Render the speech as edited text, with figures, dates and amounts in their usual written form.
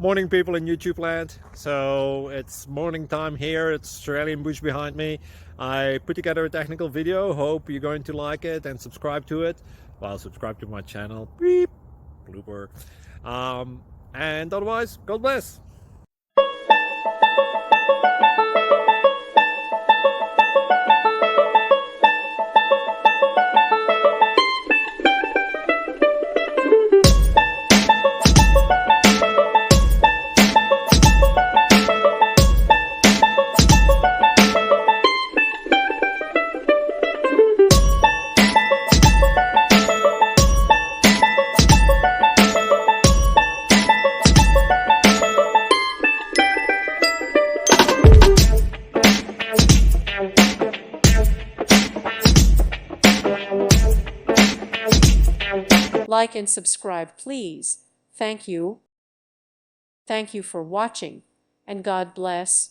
Morning, people in YouTube land. So it's morning time here. It's Australian bush behind me. I put together a technical video. Hope you're going to like it and subscribe to it. Well, subscribe to my channel. Beep. Blooper. And otherwise, God bless. Like and subscribe, please. Thank you. Thank you for watching, and God bless.